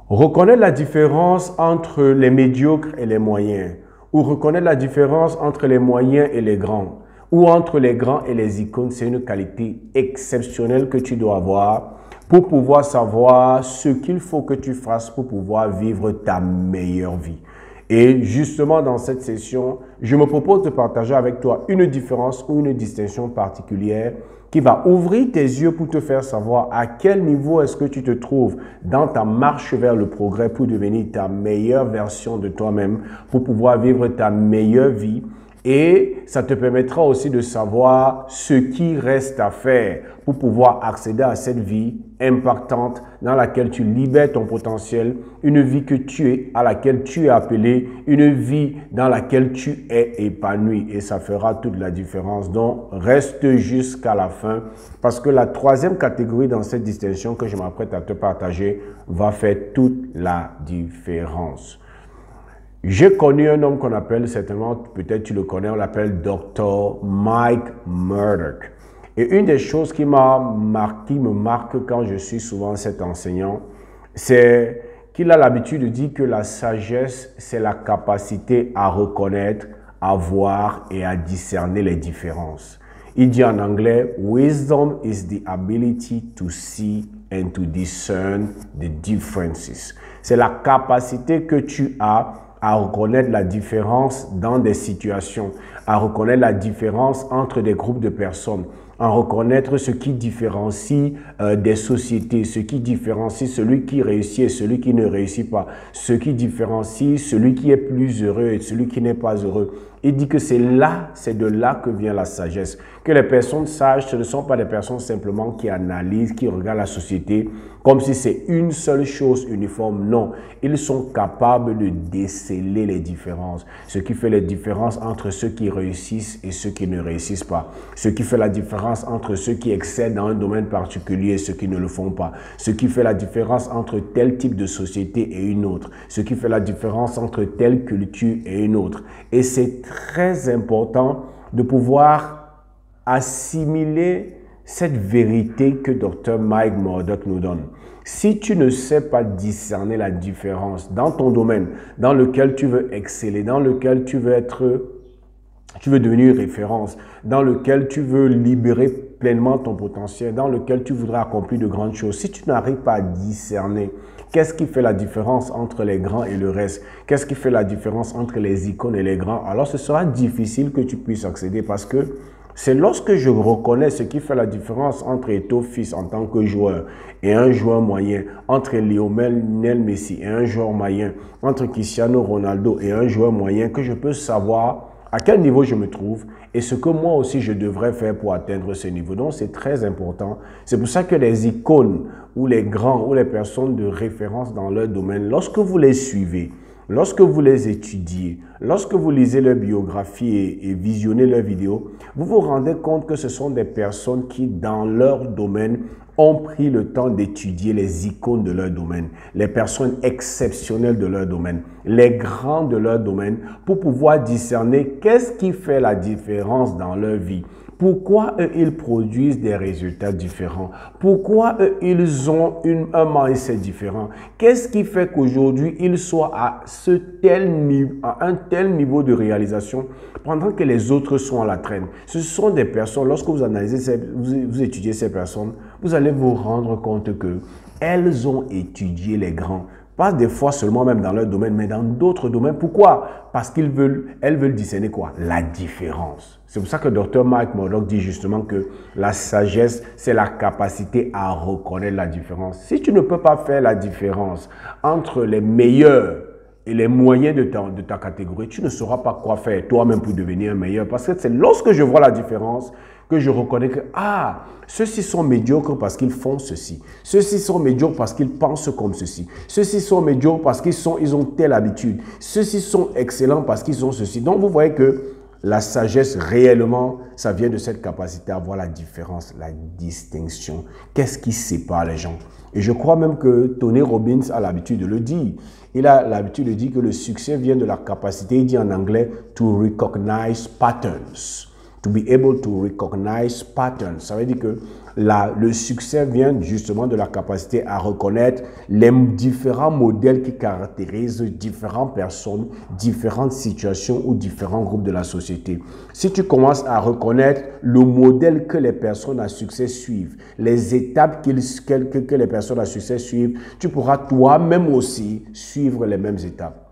Reconnaître la différence entre les médiocres et les moyens, ou reconnaître la différence entre les moyens et les grands, ou entre les grands et les icônes, c'est une qualité exceptionnelle que tu dois avoir pour pouvoir savoir ce qu'il faut que tu fasses pour pouvoir vivre ta meilleure vie. Et justement, dans cette session, je me propose de partager avec toi une différence ou une distinction particulière qui va ouvrir tes yeux pour te faire savoir à quel niveau est-ce que tu te trouves dans ta marche vers le progrès pour devenir ta meilleure version de toi-même, pour pouvoir vivre ta meilleure vie. Et ça te permettra aussi de savoir ce qui reste à faire pour pouvoir accéder à cette vie impactante dans laquelle tu libères ton potentiel, une vie que tu es, à laquelle tu es appelé, une vie dans laquelle tu es épanoui. Et ça fera toute la différence. Donc, reste jusqu'à la fin parce que la troisième catégorie dans cette distinction que je m'apprête à te partager va faire toute la différence. J'ai connu un homme qu'on appelle, certainement, peut-être tu le connais, on l'appelle Dr. Mike Murdock. Et une des choses qui me marque quand je suis souvent cet enseignant, c'est qu'il a l'habitude de dire que la sagesse, c'est la capacité à reconnaître, à voir et à discerner les différences. Il dit en anglais, Wisdom is the ability to see and to discern the differences. C'est la capacité que tu as à reconnaître la différence dans des situations, à reconnaître la différence entre des groupes de personnes, à reconnaître ce qui différencie des sociétés, ce qui différencie celui qui réussit et celui qui ne réussit pas, ce qui différencie celui qui est plus heureux et celui qui n'est pas heureux. Il dit que c'est de là que vient la sagesse. Que les personnes sages, ce ne sont pas des personnes simplement qui analysent, qui regardent la société comme si c'est une seule chose uniforme. Non, ils sont capables de déceler les différences. Ce qui fait les différences entre ceux qui réussissent et ceux qui ne réussissent pas. Ce qui fait la différence entre ceux qui excellent dans un domaine particulier et ceux qui ne le font pas. Ce qui fait la différence entre tel type de société et une autre. Ce qui fait la différence entre telle culture et une autre. Et c'est très important de pouvoir assimiler cette vérité que Dr. Mike Murdock nous donne. Si tu ne sais pas discerner la différence dans ton domaine, dans lequel tu veux exceller, dans lequel tu veux devenir référence, dans lequel tu veux libérer pleinement ton potentiel, dans lequel tu voudrais accomplir de grandes choses, si tu n'arrives pas à discerner qu'est-ce qui fait la différence entre les grands et le reste, qu'est-ce qui fait la différence entre les icônes et les grands, alors ce sera difficile que tu puisses accéder parce que c'est lorsque je reconnais ce qui fait la différence entre Eto'o Fils en tant que joueur et un joueur moyen, entre Lionel Messi et un joueur moyen, entre Cristiano Ronaldo et un joueur moyen, que je peux savoir à quel niveau je me trouve et ce que moi aussi je devrais faire pour atteindre ce niveau. Donc c'est très important. C'est pour ça que les icônes ou les grands ou les personnes de référence dans leur domaine, lorsque vous les suivez, lorsque vous les étudiez, lorsque vous lisez leur biographie et visionnez leurs vidéos, vous vous rendez compte que ce sont des personnes qui, dans leur domaine, ont pris le temps d'étudier les icônes de leur domaine, les personnes exceptionnelles de leur domaine, les grands de leur domaine, pour pouvoir discerner qu'est-ce qui fait la différence dans leur vie. Pourquoi eux, ils produisent des résultats différents? Pourquoi eux, ils ont un mindset différent? Qu'est-ce qui fait qu'aujourd'hui, ils soient à un tel niveau de réalisation pendant que les autres sont à la traîne? Ce sont des personnes, lorsque vous analysez, vous étudiez ces personnes, vous allez vous rendre compte que elles ont étudié les grands. Pas des fois seulement même dans leur domaine, mais dans d'autres domaines. Pourquoi? Parce elles veulent discerner quoi? La différence. C'est pour ça que Dr. Mike Murdock dit justement que la sagesse, c'est la capacité à reconnaître la différence. Si tu ne peux pas faire la différence entre les meilleurs et les moyens de ta catégorie, tu ne sauras pas quoi faire toi-même pour devenir un meilleur. Parce que c'est lorsque je vois la différence que je reconnais que, ah, ceux-ci sont médiocres parce qu'ils font ceci. Ceux-ci sont médiocres parce qu'ils pensent comme ceci. Ceux-ci sont médiocres parce qu'ils ont telle habitude. Ceux-ci sont excellents parce qu'ils ont ceci. Donc, vous voyez que la sagesse, réellement, ça vient de cette capacité à voir la différence, la distinction. Qu'est-ce qui sépare les gens? Et je crois même que Tony Robbins a l'habitude de le dire. Il a l'habitude de dire que le succès vient de la capacité, il dit en anglais, to recognize patterns. To be able to recognize patterns. Ça veut dire que le succès vient justement de la capacité à reconnaître les différents modèles qui caractérisent différentes personnes, différentes situations ou différents groupes de la société. Si tu commences à reconnaître le modèle que les personnes à succès suivent, les étapes que les personnes à succès suivent, tu pourras toi-même aussi suivre les mêmes étapes.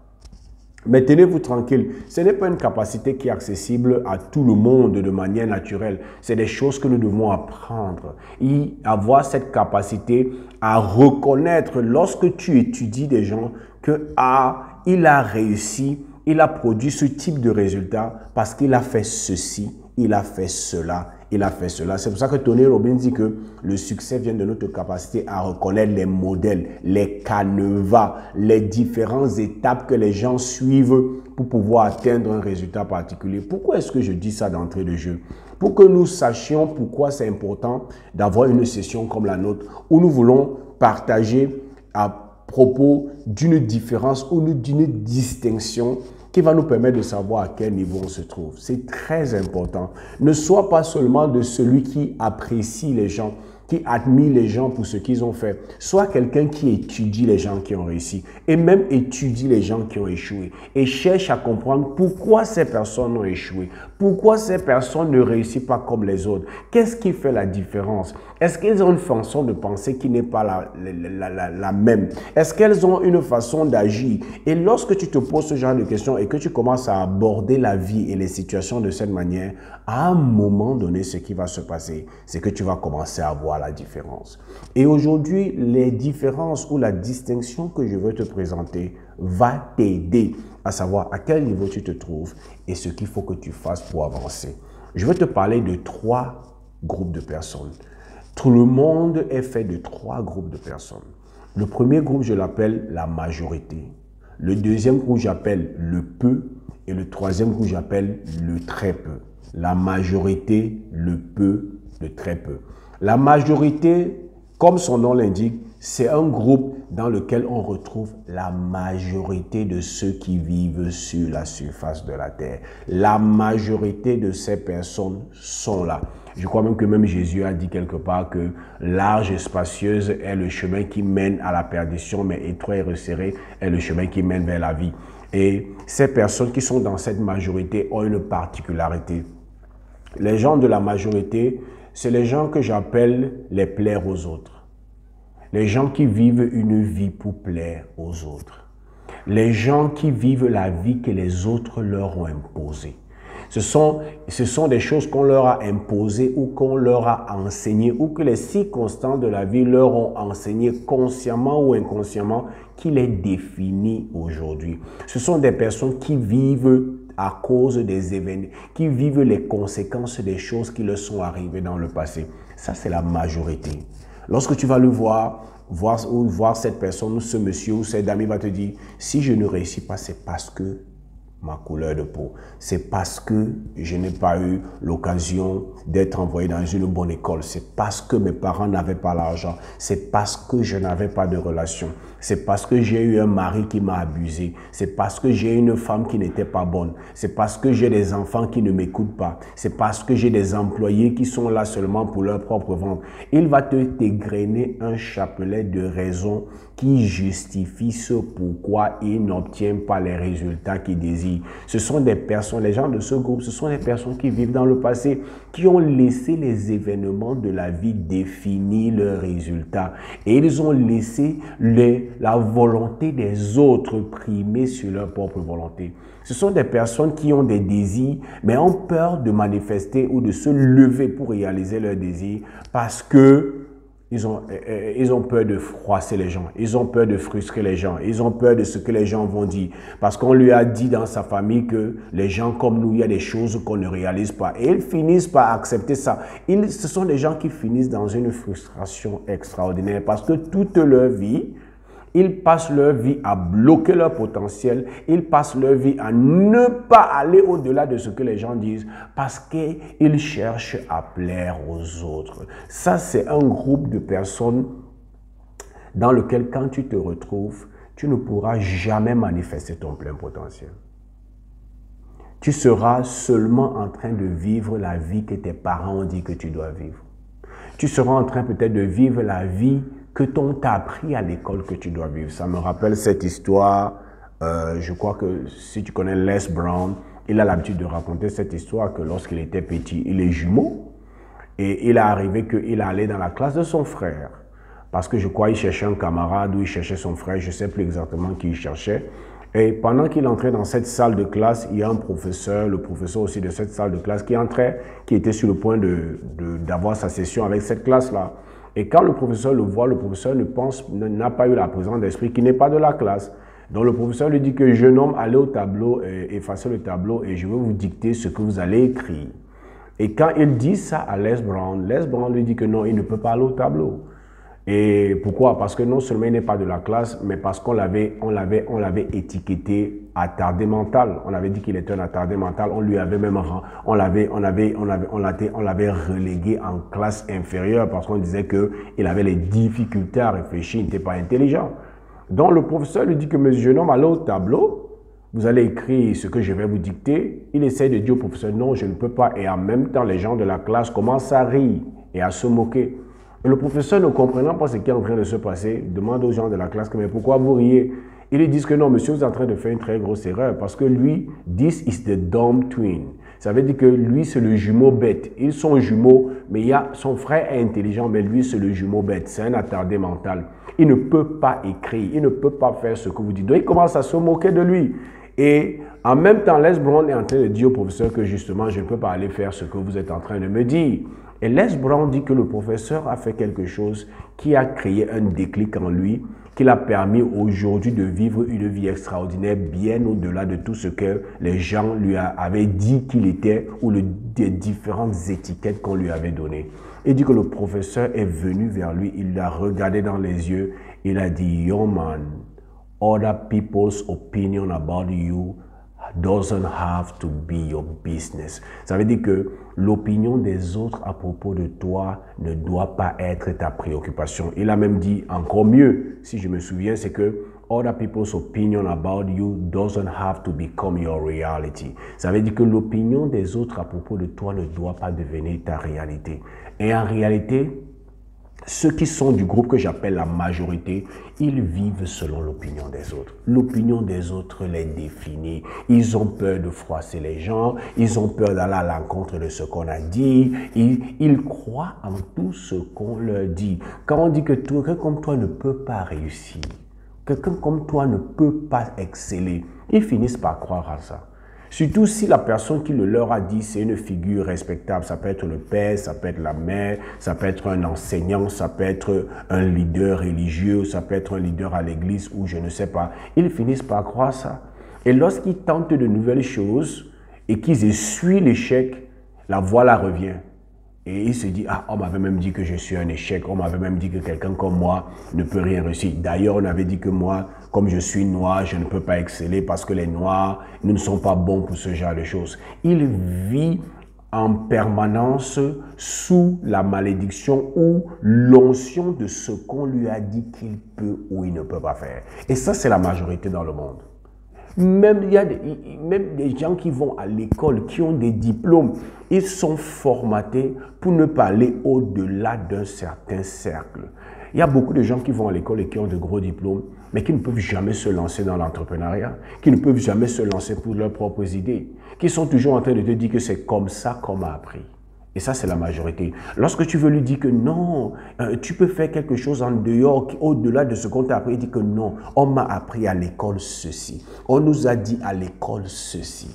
Mais tenez-vous tranquille, ce n'est pas une capacité qui est accessible à tout le monde de manière naturelle. C'est des choses que nous devons apprendre. Et avoir cette capacité à reconnaître lorsque tu étudies des gens que il a réussi, il a produit ce type de résultat parce qu'il a fait ceci, il a fait cela, il a fait cela. C'est pour ça que Tony Robbins dit que le succès vient de notre capacité à reconnaître les modèles, les canevas, les différentes étapes que les gens suivent pour pouvoir atteindre un résultat particulier. Pourquoi est-ce que je dis ça d'entrée de jeu? Pour que nous sachions pourquoi c'est important d'avoir une session comme la nôtre où nous voulons partager à propos d'une différence ou d'une distinction qui va nous permettre de savoir à quel niveau on se trouve. C'est très important. Ne sois pas seulement de celui qui apprécie les gens, qui admire les gens pour ce qu'ils ont fait. Sois quelqu'un qui étudie les gens qui ont réussi et même étudie les gens qui ont échoué et cherche à comprendre pourquoi ces personnes ont échoué, pourquoi ces personnes ne réussissent pas comme les autres. Qu'est-ce qui fait la différence? Est-ce qu'elles ont une façon de penser qui n'est pas la même? Est-ce qu'elles ont une façon d'agir? Et lorsque tu te poses ce genre de questions et que tu commences à aborder la vie et les situations de cette manière, à un moment donné, ce qui va se passer, c'est que tu vas commencer à voir la différence. Et aujourd'hui, les différences ou la distinction que je veux te présenter va t'aider à savoir à quel niveau tu te trouves et ce qu'il faut que tu fasses pour avancer. Je vais te parler de 3 groupes de personnes. Tout le monde est fait de 3 groupes de personnes. Le premier groupe, je l'appelle la majorité. Le deuxième groupe, j'appelle le peu. Et le troisième groupe, j'appelle le très peu. La majorité, le peu, le très peu. La majorité, comme son nom l'indique, c'est un groupe dans lequel on retrouve la majorité de ceux qui vivent sur la surface de la terre. La majorité de ces personnes sont là. Je crois même que Jésus a dit quelque part que large et spacieuse est le chemin qui mène à la perdition, mais étroit et resserré est le chemin qui mène vers la vie. Et ces personnes qui sont dans cette majorité ont une particularité. Les gens de la majorité, c'est les gens que j'appelle les plaire aux autres. Les gens qui vivent une vie pour plaire aux autres. Les gens qui vivent la vie que les autres leur ont imposée. Ce sont des choses qu'on leur a imposées ou qu'on leur a enseignées ou que les circonstances de la vie leur ont enseigné consciemment ou inconsciemment qui les définit aujourd'hui. Ce sont des personnes qui vivent à cause des événements, qui vivent les conséquences des choses qui leur sont arrivées dans le passé. Ça, c'est la majorité. Lorsque tu vas le voir cette personne ou ce monsieur ou cette dame, il va te dire, si je ne réussis pas, c'est parce que ma couleur de peau. C'est parce que je n'ai pas eu l'occasion d'être envoyé dans une bonne école. C'est parce que mes parents n'avaient pas l'argent. C'est parce que je n'avais pas de relation. C'est parce que j'ai eu un mari qui m'a abusé. C'est parce que j'ai une femme qui n'était pas bonne. C'est parce que j'ai des enfants qui ne m'écoutent pas. C'est parce que j'ai des employés qui sont là seulement pour leur propre ventre. Il va te dégrainer un chapelet de raisons qui justifient ce pourquoi il n'obtient pas les résultats qu'il désire. Ce sont des personnes, les gens de ce groupe, ce sont des personnes qui vivent dans le passé, qui ont laissé les événements de la vie définir leurs résultats. Et ils ont laissé la volonté des autres primer sur leur propre volonté. Ce sont des personnes qui ont des désirs, mais ont peur de manifester ou de se lever pour réaliser leurs désirs parce que ils ont peur de froisser les gens, ils ont peur de frustrer les gens, ils ont peur de ce que les gens vont dire. Parce qu'on lui a dit dans sa famille que les gens comme nous, il y a des choses qu'on ne réalise pas. Et ils finissent par accepter ça. Ce sont des gens qui finissent dans une frustration extraordinaire parce que toute leur vie, ils passent leur vie à bloquer leur potentiel. Ils passent leur vie à ne pas aller au-delà de ce que les gens disent parce qu'ils cherchent à plaire aux autres. Ça, c'est un groupe de personnes dans lequel, quand tu te retrouves, tu ne pourras jamais manifester ton plein potentiel. Tu seras seulement en train de vivre la vie que tes parents ont dit que tu dois vivre. Tu seras en train peut-être de vivre la vie que t'on t'a appris à l'école que tu dois vivre. Ça me rappelle cette histoire, je crois que si tu connais Les Brown, il a l'habitude de raconter cette histoire que lorsqu'il était petit, il est jumeau et il est arrivé qu'il allait dans la classe de son frère. Parce que je crois qu'il cherchait un camarade ou il cherchait son frère, je ne sais plus exactement qui il cherchait. Et pendant qu'il entrait dans cette salle de classe, il y a un professeur, le professeur aussi de cette salle de classe qui entrait, qui était sur le point d'avoir sa session avec cette classe-là. Et quand le professeur le voit, le professeur n'a pas eu la présence d'esprit qui n'est pas de la classe. Donc le professeur lui dit que jeune homme, allez au tableau, effacez le tableau et je vais vous dicter ce que vous allez écrire. Et quand il dit ça à Les Brown lui dit que non, il ne peut pas aller au tableau. Et pourquoi? Parce que non seulement il n'est pas de la classe, mais parce qu'on l'avait étiqueté attardé mental. On avait dit qu'il était un attardé mental. On lui avait même, on l'avait relégué en classe inférieure parce qu'on disait qu'il avait les difficultés à réfléchir, il n'était pas intelligent. Donc le professeur lui dit que monsieur jeune homme, allez au tableau, vous allez écrire ce que je vais vous dicter. Il essaie de dire au professeur non, je ne peux pas. Et en même temps, les gens de la classe commencent à rire et à se moquer. Et le professeur, ne comprenant pas ce qui est en train de se passer, demande aux gens de la classe, mais pourquoi vous riez? Ils lui disent que non, monsieur, vous êtes en train de faire une très grosse erreur parce que lui, this is the dumb twin. Ça veut dire que lui, c'est le jumeau bête. Ils sont jumeaux, mais son frère est intelligent, mais lui, c'est le jumeau bête. C'est un attardé mental. Il ne peut pas écrire, il ne peut pas faire ce que vous dites. Donc, il commence à se moquer de lui. Et en même temps, Les Brown est en train de dire au professeur que justement, je ne peux pas aller faire ce que vous êtes en train de me dire. Et Les Brown dit que le professeur a fait quelque chose qui a créé un déclic en lui, qui l'a permis aujourd'hui de vivre une vie extraordinaire bien au-delà de tout ce que les gens lui avaient dit qu'il était ou des différentes étiquettes qu'on lui avait données. Il dit que le professeur est venu vers lui, il l'a regardé dans les yeux, il a dit « Yo man, other people's opinion about you doesn't have to be your business. » Ça veut dire que l'opinion des autres à propos de toi ne doit pas être ta préoccupation. Il a même dit encore mieux, si je me souviens, c'est que other people's opinion about you doesn't have to become your reality. Ça veut dire que l'opinion des autres à propos de toi ne doit pas devenir ta réalité. Et en réalité, ceux qui sont du groupe que j'appelle la majorité, ils vivent selon l'opinion des autres. L'opinion des autres les définit. Ils ont peur de froisser les gens, ils ont peur d'aller à l'encontre de ce qu'on a dit. Ils croient en tout ce qu'on leur dit. Quand on dit que quelqu'un comme toi ne peut pas réussir, quelqu'un comme toi ne peut pas exceller, ils finissent par croire à ça. Surtout si la personne qui le leur a dit, c'est une figure respectable. Ça peut être le père, ça peut être la mère, ça peut être un enseignant, ça peut être un leader religieux, ça peut être un leader à l'église ou je ne sais pas. Ils finissent par croire ça. Et lorsqu'ils tentent de nouvelles choses et qu'ils essuient l'échec, la voix revient. Et il se dit, ah, on m'avait même dit que je suis un échec, on m'avait même dit que quelqu'un comme moi ne peut rien réussir. D'ailleurs, on avait dit que moi, comme je suis noir, je ne peux pas exceller parce que les noirs ne sont pas bons pour ce genre de choses. Il vit en permanence sous la malédiction ou l'onction de ce qu'on lui a dit qu'il peut ou il ne peut pas faire. Et ça, c'est la majorité dans le monde. Même il y a même des gens qui vont à l'école, qui ont des diplômes, ils sont formatés pour ne pas aller au-delà d'un certain cercle. Il y a beaucoup de gens qui vont à l'école et qui ont de gros diplômes, mais qui ne peuvent jamais se lancer dans l'entrepreneuriat, qui ne peuvent jamais se lancer pour leurs propres idées, qui sont toujours en train de te dire que c'est comme ça qu'on m'a appris. Et ça, c'est la majorité. Lorsque tu veux lui dire que non, tu peux faire quelque chose en dehors, au-delà de ce qu'on t'a appris, il dit que non, on m'a appris à l'école ceci. On nous a dit à l'école ceci.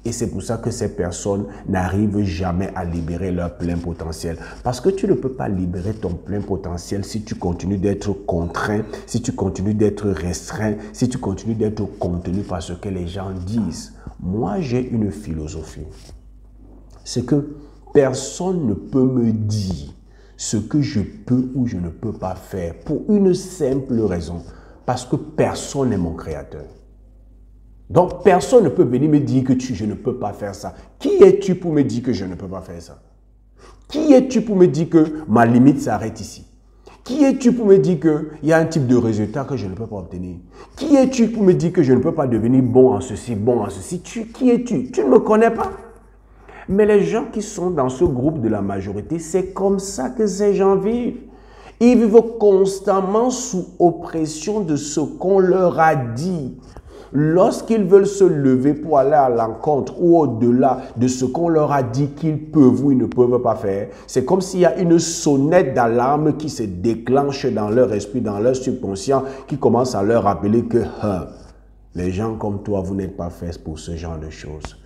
Et c'est pour ça que ces personnes n'arrivent jamais à libérer leur plein potentiel. Parce que tu ne peux pas libérer ton plein potentiel si tu continues d'être contraint, si tu continues d'être restreint, si tu continues d'être contenu par ce que les gens disent. Moi, j'ai une philosophie. C'est que personne ne peut me dire ce que je peux ou je ne peux pas faire pour une simple raison, parce que personne n'est mon créateur. Donc, personne ne peut venir me dire que je ne peux pas faire ça. Qui es-tu pour me dire que je ne peux pas faire ça? Qui es-tu pour me dire que ma limite s'arrête ici? Qui es-tu pour me dire qu'il y a un type de résultat que je ne peux pas obtenir? Qui es-tu pour me dire que je ne peux pas devenir bon en ceci, bon en ceci? Qui es-tu? Tu ne me connais pas. Mais les gens qui sont dans ce groupe de la majorité, c'est comme ça que ces gens vivent. Ils vivent constamment sous oppression de ce qu'on leur a dit. Lorsqu'ils veulent se lever pour aller à l'encontre ou au-delà de ce qu'on leur a dit qu'ils peuvent ou ils ne peuvent pas faire, c'est comme s'il y a une sonnette d'alarme qui se déclenche dans leur esprit, dans leur subconscient, qui commence à leur rappeler que les gens comme toi, vous n'êtes pas faits pour ce genre de choses.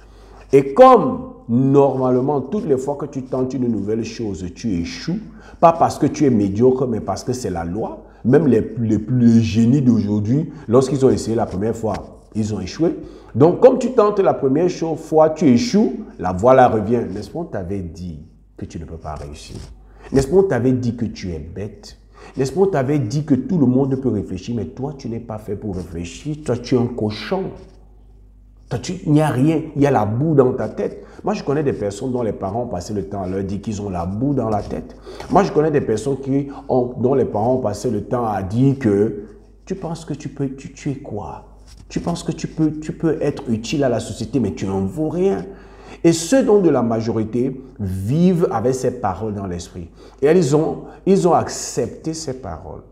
Et comme normalement, toutes les fois que tu tentes une nouvelle chose, tu échoues, pas parce que tu es médiocre, mais parce que c'est la loi. Même les génies d'aujourd'hui, lorsqu'ils ont essayé la première fois, ils ont échoué. Donc, comme tu tentes la première fois, tu échoues, la voilà revient. N'est-ce pas, on t'avait dit que tu ne peux pas réussir? N'est-ce pas, on t'avait dit que tu es bête? N'est-ce pas, on t'avait dit que tout le monde peut réfléchir, mais toi, tu n'es pas fait pour réfléchir. Toi, tu es un cochon. Il n'y a rien, il y a la boue dans ta tête. Moi, je connais des personnes dont les parents ont passé le temps à leur dire qu'ils ont la boue dans la tête. Moi, je connais des personnes dont les parents ont passé le temps à dire que tu penses que tu es quoi? Tu penses que tu peux être utile à la société, mais tu n'en vaux rien. Et ceux dont de la majorité vivent avec ces paroles dans l'esprit. Et ils ont accepté ces paroles.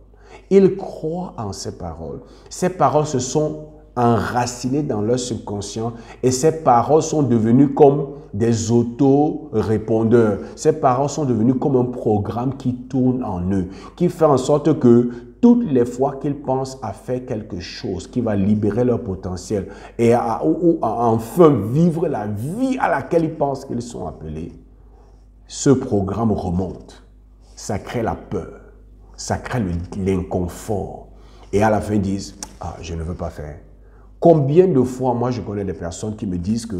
Ils croient en ces paroles. Ces paroles se sont enracinés dans leur subconscient et ces paroles sont devenues comme des auto-répondeurs. Ces paroles sont devenues comme un programme qui tourne en eux, qui fait en sorte que toutes les fois qu'ils pensent à faire quelque chose qui va libérer leur potentiel et à enfin vivre la vie à laquelle ils pensent qu'ils sont appelés, ce programme remonte. Ça crée la peur, ça crée l'inconfort. Et à la fin, ils disent « Ah, je ne veux pas faire ». Combien de fois, moi, je connais des personnes qui me disent que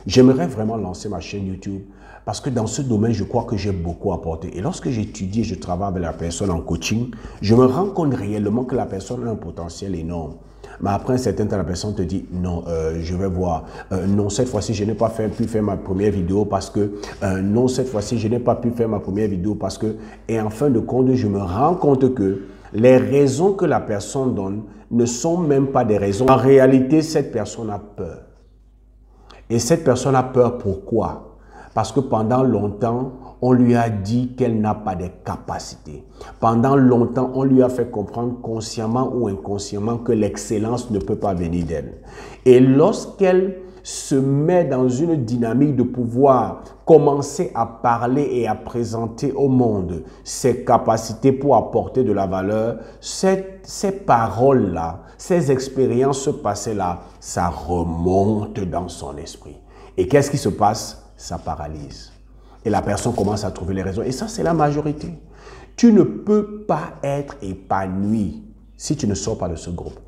j'aimerais vraiment lancer ma chaîne YouTube parce que dans ce domaine, je crois que j'ai beaucoup apporté. Et lorsque j'étudie et je travaille avec la personne en coaching, je me rends compte réellement que la personne a un potentiel énorme. Mais après un certain temps, la personne te dit, non, je vais voir. Non, cette fois-ci, je n'ai pas pu faire ma première vidéo parce que, non, cette fois-ci, je n'ai pas pu faire ma première vidéo parce que, et en fin de compte, je me rends compte que les raisons que la personne donne ne sont même pas des raisons. En réalité, cette personne a peur. Et cette personne a peur pourquoi? Parce que pendant longtemps, on lui a dit qu'elle n'a pas de capacités. Pendant longtemps, on lui a fait comprendre consciemment ou inconsciemment que l'excellence ne peut pas venir d'elle. Et lorsqu'elle se met dans une dynamique de pouvoir commencer à parler et à présenter au monde ses capacités pour apporter de la valeur, ces paroles-là, ces expériences passées-là, ça remonte dans son esprit. Et qu'est-ce qui se passe? Ça paralyse. Et la personne commence à trouver les raisons. Et ça, c'est la majorité. Tu ne peux pas être épanoui si tu ne sors pas de ce groupe.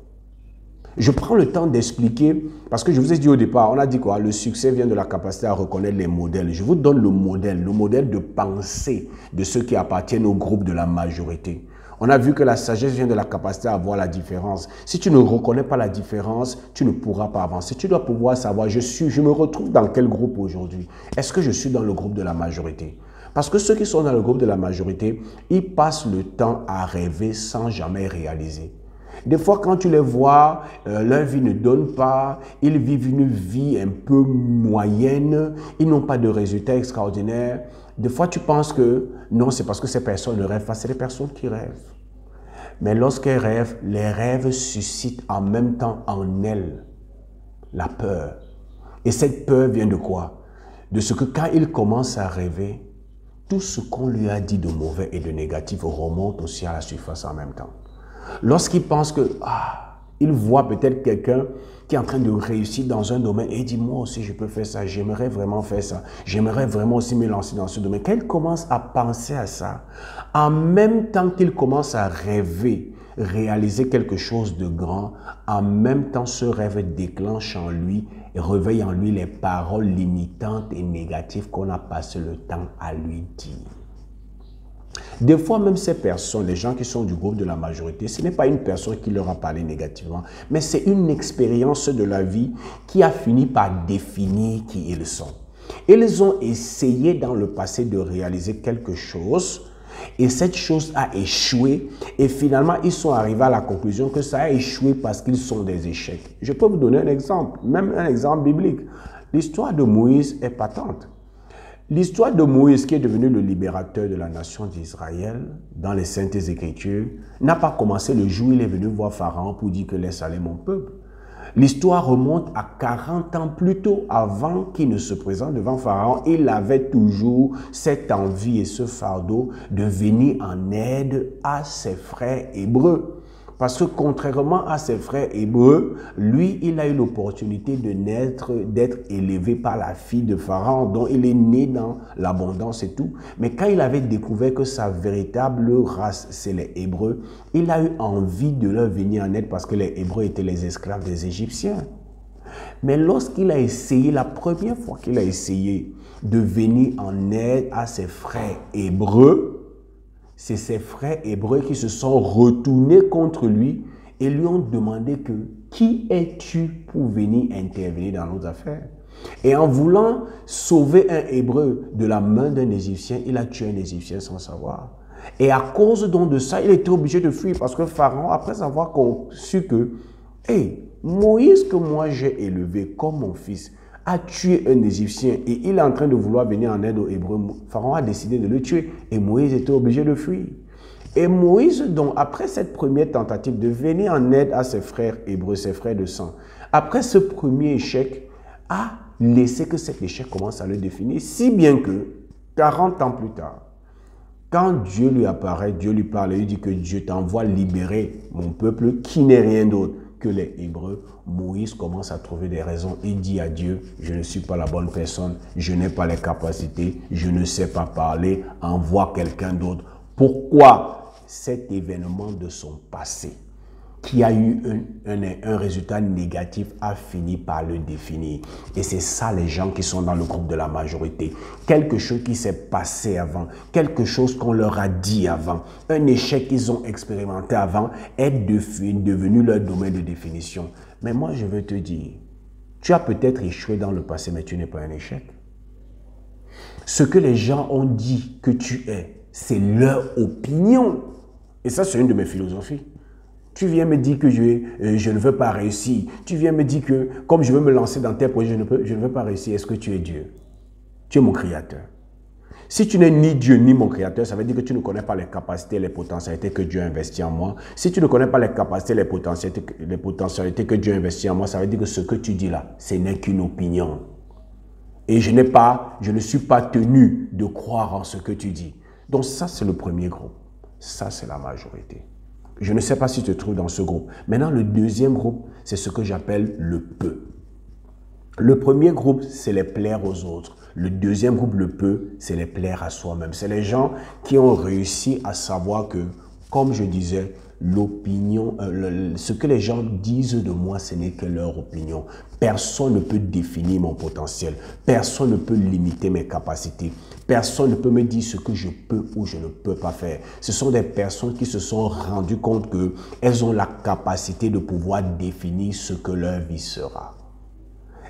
Je prends le temps d'expliquer, parce que je vous ai dit au départ, on a dit quoi? Le succès vient de la capacité à reconnaître les modèles. Je vous donne le modèle de pensée de ceux qui appartiennent au groupe de la majorité. On a vu que la sagesse vient de la capacité à voir la différence. Si tu ne reconnais pas la différence, tu ne pourras pas avancer. Tu dois pouvoir savoir, je me retrouve dans quel groupe aujourd'hui? Est-ce que je suis dans le groupe de la majorité? Parce que ceux qui sont dans le groupe de la majorité, ils passent le temps à rêver sans jamais réaliser. Des fois, quand tu les vois, leur vie ne donne pas, ils vivent une vie un peu moyenne, ils n'ont pas de résultats extraordinaires. Des fois, tu penses que non, c'est parce que ces personnes ne rêvent pas, c'est les personnes qui rêvent. Mais lorsqu'elles rêvent, les rêves suscitent en même temps en elles la peur. Et cette peur vient de quoi? De ce que quand ils commencent à rêver, tout ce qu'on lui a dit de mauvais et de négatif remonte aussi à la surface en même temps. Lorsqu'il pense que, il voit peut-être quelqu'un qui est en train de réussir dans un domaine et il dit, moi aussi je peux faire ça, j'aimerais vraiment faire ça, j'aimerais vraiment aussi me lancer dans ce domaine. Quand il commence à penser à ça, en même temps qu'il commence à rêver, réaliser quelque chose de grand, en même temps ce rêve déclenche en lui et réveille en lui les paroles limitantes et négatives qu'on a passé le temps à lui dire. Des fois, même ces personnes, les gens qui sont du groupe de la majorité, ce n'est pas une personne qui leur a parlé négativement, mais c'est une expérience de la vie qui a fini par définir qui ils sont. Ils ont essayé dans le passé de réaliser quelque chose Et cette chose a échoué et finalement, ils sont arrivés à la conclusion que ça a échoué parce qu'ils sont des échecs. Je peux vous donner un exemple, même un exemple biblique. L'histoire de Moïse est patente. L'histoire de Moïse, qui est devenu le libérateur de la nation d'Israël dans les Saintes Écritures, n'a pas commencé le jour où il est venu voir Pharaon pour dire que laisse aller mon peuple. L'histoire remonte à 40 ans plus tôt, avant qu'il ne se présente devant Pharaon. Il avait toujours cette envie et ce fardeau de venir en aide à ses frères hébreux. Parce que contrairement à ses frères hébreux, lui, il a eu l'opportunité de naître, d'être élevé par la fille de Pharaon, dont il est né dans l'abondance et tout. Mais quand il avait découvert que sa véritable race, c'est les Hébreux, il a eu envie de leur venir en aide parce que les Hébreux étaient les esclaves des Égyptiens. Mais lorsqu'il a essayé, la première fois qu'il a essayé de venir en aide à ses frères hébreux, c'est ses frères hébreux qui se sont retournés contre lui et lui ont demandé que « Qui es-tu pour venir intervenir dans nos affaires ?» Et en voulant sauver un hébreu de la main d'un Égyptien, il a tué un Égyptien sans savoir. Et à cause donc de ça, il était obligé de fuir parce que Pharaon, après avoir su que « Hey, Moïse que moi j'ai élevé comme mon fils, a tué un Égyptien et il est en train de vouloir venir en aide aux Hébreux. » Pharaon a décidé de le tuer et Moïse était obligé de fuir. Et Moïse, donc, après cette première tentative de venir en aide à ses frères hébreux, ses frères de sang, après ce premier échec, a laissé que cet échec commence à le définir, si bien que 40 ans plus tard, quand Dieu lui apparaît, Dieu lui parle et lui dit que Dieu t'envoie libérer mon peuple qui n'est rien d'autre que les Hébreux. Moïse commence à trouver des raisons. Il dit à Dieu, je ne suis pas la bonne personne, je n'ai pas les capacités, je ne sais pas parler, envoie quelqu'un d'autre. Pourquoi cet événement de son passé, qui a eu un résultat négatif, a fini par le définir? Et c'est ça les gens qui sont dans le groupe de la majorité. Quelque chose qui s'est passé avant, quelque chose qu'on leur a dit avant, un échec qu'ils ont expérimenté avant est devenu leur domaine de définition. Mais moi, je veux te dire, tu as peut-être échoué dans le passé, mais tu n'es pas un échec. Ce que les gens ont dit que tu es, c'est leur opinion. Et ça, c'est une de mes philosophies. Tu viens me dire que je ne veux pas réussir. Tu viens me dire que comme je veux me lancer dans tes projets, je ne veux pas réussir. Est-ce que tu es Dieu? Tu es mon créateur. Si tu n'es ni Dieu ni mon créateur, ça veut dire que tu ne connais pas les capacités et les potentialités que Dieu a investies en moi. Si tu ne connais pas les capacités et les potentialités que Dieu a investies en moi, ça veut dire que ce que tu dis là, ce n'est qu'une opinion. Et je ne suis pas tenu de croire en ce que tu dis. Donc ça, c'est le premier groupe. Ça, c'est la majorité. Je ne sais pas si tu te trouves dans ce groupe. Maintenant, le deuxième groupe, c'est ce que j'appelle le peu. Le premier groupe, c'est les plaire aux autres. Le deuxième groupe, le peu, c'est les plaire à soi-même. C'est les gens qui ont réussi à savoir que, comme je disais, l'opinion, ce que les gens disent de moi, ce n'est que leur opinion. Personne ne peut définir mon potentiel. Personne ne peut limiter mes capacités. Personne ne peut me dire ce que je peux ou je ne peux pas faire. Ce sont des personnes qui se sont rendues compte qu'elles ont la capacité de pouvoir définir ce que leur vie sera.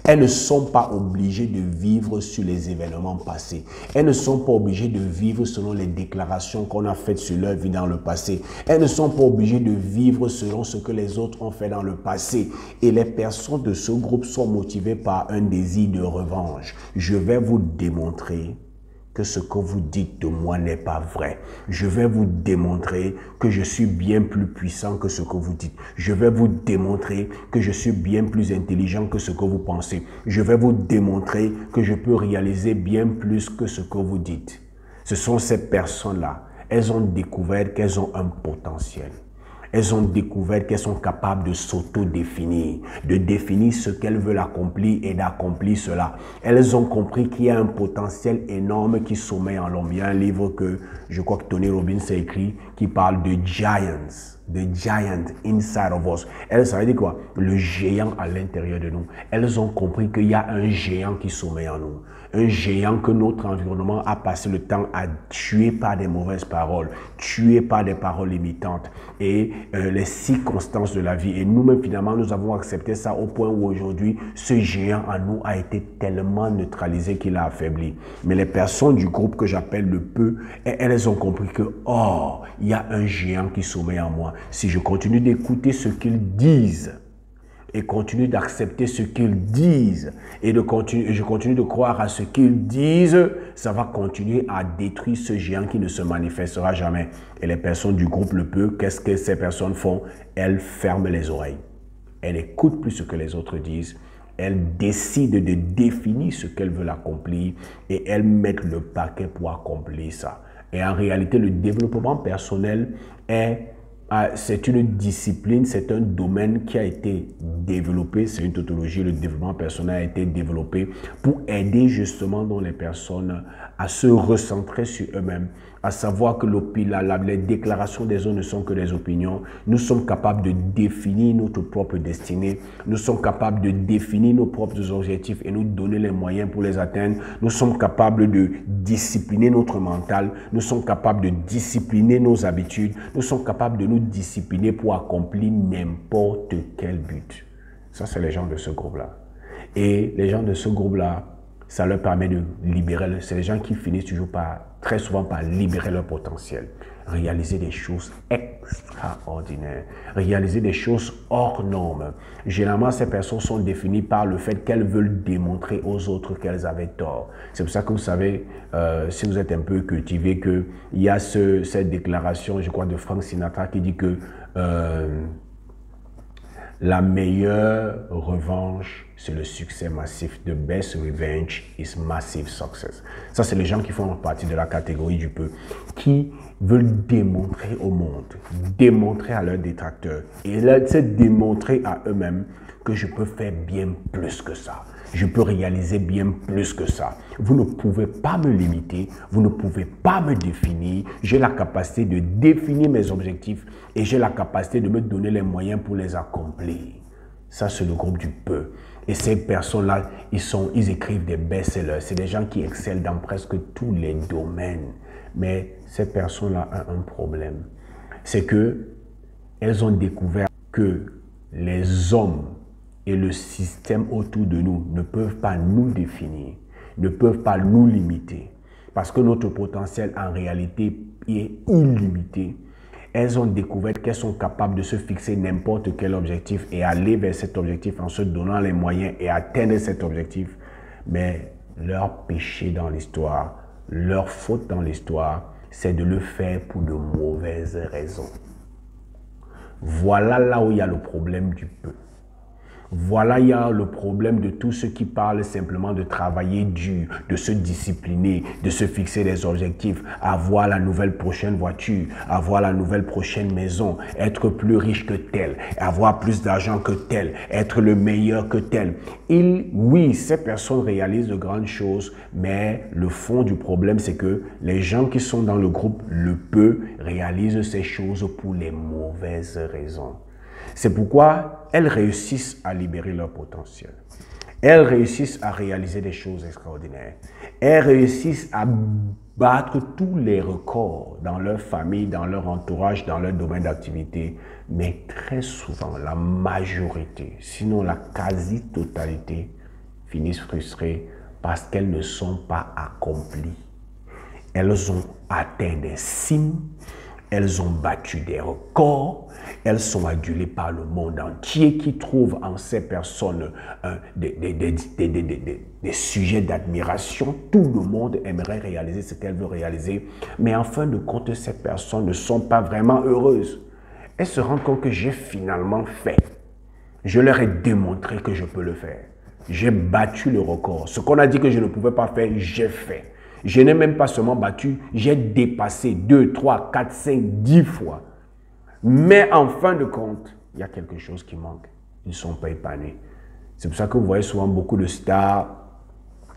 Elles ne sont pas obligées de vivre sur les événements passés. Elles ne sont pas obligées de vivre selon les déclarations qu'on a faites sur leur vie dans le passé. Elles ne sont pas obligées de vivre selon ce que les autres ont fait dans le passé. Et les personnes de ce groupe sont motivées par un désir de revanche. Je vais vous démontrer que ce que vous dites de moi n'est pas vrai. Je vais vous démontrer que je suis bien plus puissant que ce que vous dites. Je vais vous démontrer que je suis bien plus intelligent que ce que vous pensez. Je vais vous démontrer que je peux réaliser bien plus que ce que vous dites. Ce sont ces personnes-là. Elles ont découvert qu'elles ont un potentiel. Elles ont découvert qu'elles sont capables de s'auto-définir, de définir ce qu'elles veulent accomplir et d'accomplir cela. Elles ont compris qu'il y a un potentiel énorme qui sommeille en l'homme. Il y a un livre que je crois que Tony Robbins a écrit qui parle de giants. The giant inside of us. Elles, ça veut dire quoi? Le géant à l'intérieur de nous. Elles ont compris qu'il y a un géant qui sommeille en nous. Un géant que notre environnement a passé le temps à tuer par des mauvaises paroles, tuer par des paroles limitantes et les circonstances de la vie. Et nous-mêmes, finalement, nous avons accepté ça au point où aujourd'hui, ce géant en nous a été tellement neutralisé qu'il a affaibli. Mais les personnes du groupe que j'appelle le peu, elles ont compris que, oh, il y a un géant qui sommeille en moi. Si je continue d'écouter ce qu'ils disent et continue d'accepter ce qu'ils disent et je continue de croire à ce qu'ils disent, ça va continuer à détruire ce géant qui ne se manifestera jamais. Et les personnes du groupe le peu, qu'est-ce que ces personnes font? Elles ferment les oreilles. Elles n'écoutent plus ce que les autres disent. Elles décident de définir ce qu'elles veulent accomplir et elles mettent le paquet pour accomplir ça. Et en réalité, le développement personnel c'est une discipline, c'est un domaine qui a été développé, c'est une tautologie, le développement personnel a été développé pour aider justement les personnes à se recentrer sur eux-mêmes, à savoir que les déclarations des autres ne sont que des opinions. Nous sommes capables de définir notre propre destinée, nous sommes capables de définir nos propres objectifs et nous donner les moyens pour les atteindre. Nous sommes capables de discipliner notre mental, nous sommes capables de discipliner nos habitudes, nous sommes capables de nous discipliner pour accomplir n'importe quel but. Ça, c'est les gens de ce groupe-là. Et les gens de ce groupe-là, ça leur permet de libérer, c'est les gens qui finissent toujours très souvent par libérer leur potentiel, réaliser des choses extraordinaires, réaliser des choses hors normes. Généralement, ces personnes sont définies par le fait qu'elles veulent démontrer aux autres qu'elles avaient tort. C'est pour ça que vous savez, si vous êtes un peu cultivé, qu'il y a cette déclaration, je crois, de Frank Sinatra qui dit que la meilleure revanche, c'est le succès massif. The best revenge is massive success. Ça, c'est les gens qui font partie de la catégorie du peu, qui veulent démontrer au monde, démontrer à leurs détracteurs et démontrer à eux-mêmes que je peux faire bien plus que ça. Je peux réaliser bien plus que ça. Vous ne pouvez pas me limiter, vous ne pouvez pas me définir. J'ai la capacité de définir mes objectifs et j'ai la capacité de me donner les moyens pour les accomplir. Ça, c'est le groupe du peu. Et ces personnes-là, ils écrivent des best-sellers. C'est des gens qui excellent dans presque tous les domaines. Mais ces personnes-là ont un problème. C'est qu'elles ont découvert que les hommes et le système autour de nous ne peuvent pas nous définir, ne peuvent pas nous limiter. Parce que notre potentiel, en réalité, est illimité. Elles ont découvert qu'elles sont capables de se fixer n'importe quel objectif et aller vers cet objectif en se donnant les moyens et atteindre cet objectif. Mais leur péché dans l'histoire, leur faute dans l'histoire, c'est de le faire pour de mauvaises raisons. Voilà là où il y a le problème du peu. Voilà, il y a le problème de tous ceux qui parlent simplement de travailler dur, de se discipliner, de se fixer des objectifs, avoir la nouvelle prochaine voiture, avoir la nouvelle prochaine maison, être plus riche que tel, avoir plus d'argent que tel, être le meilleur que tel. Oui, ces personnes réalisent de grandes choses, mais le fond du problème, c'est que les gens qui sont dans le groupe le peu réalisent ces choses pour les mauvaises raisons. C'est pourquoi elles réussissent à libérer leur potentiel. Elles réussissent à réaliser des choses extraordinaires. Elles réussissent à battre tous les records dans leur famille, dans leur entourage, dans leur domaine d'activité. Mais très souvent, la majorité, sinon la quasi-totalité, finissent frustrées parce qu'elles ne sont pas accomplies. Elles ont atteint des cimes. Elles ont battu des records, elles sont adulées par le monde entier qui trouve en ces personnes des sujets d'admiration. Tout le monde aimerait réaliser ce qu'elle veut réaliser, mais en fin de compte, ces personnes ne sont pas vraiment heureuses. Elles se rendent compte que j'ai finalement fait. Je leur ai démontré que je peux le faire. J'ai battu le record. Ce qu'on a dit que je ne pouvais pas faire, j'ai fait. Je n'ai même pas seulement battu, j'ai dépassé 2, 3, 4, 5, 10 fois. Mais en fin de compte, il y a quelque chose qui manque. Ils ne sont pas épanouis. C'est pour ça que vous voyez souvent beaucoup de stars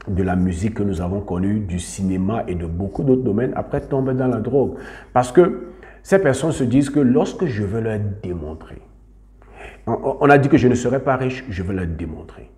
de la musique que nous avons connue, du cinéma et de beaucoup d'autres domaines, après tomber dans la drogue. Parce que Ces personnes se disent que lorsque je veux leur démontrer, on a dit que je ne serai pas riche, je veux leur démontrer.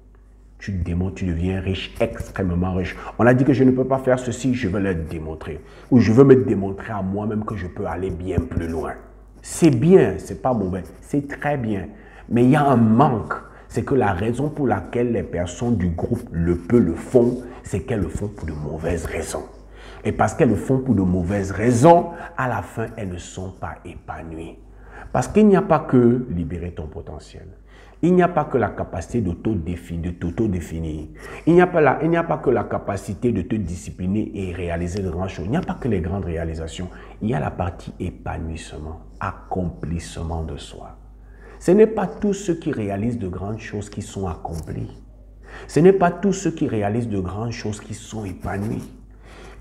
Tu démontres, tu deviens riche, extrêmement riche. On a dit que je ne peux pas faire ceci, je veux leur démontrer. Ou je veux me démontrer à moi-même que je peux aller bien plus loin. C'est bien, c'est pas mauvais, c'est très bien. Mais il y a un manque. C'est que la raison pour laquelle les personnes du groupe le font, c'est qu'elles le font pour de mauvaises raisons. Et parce qu'elles le font pour de mauvaises raisons, à la fin, elles ne sont pas épanouies. Parce qu'il n'y a pas que libérer ton potentiel. Il n'y a pas que la capacité de t'auto-définir. Il n'y a pas que la capacité de te discipliner et réaliser de grandes choses. Il n'y a pas que les grandes réalisations. Il y a la partie épanouissement, accomplissement de soi. Ce n'est pas tous ceux qui réalisent de grandes choses qui sont accomplis. Ce n'est pas tous ceux qui réalisent de grandes choses qui sont épanouis.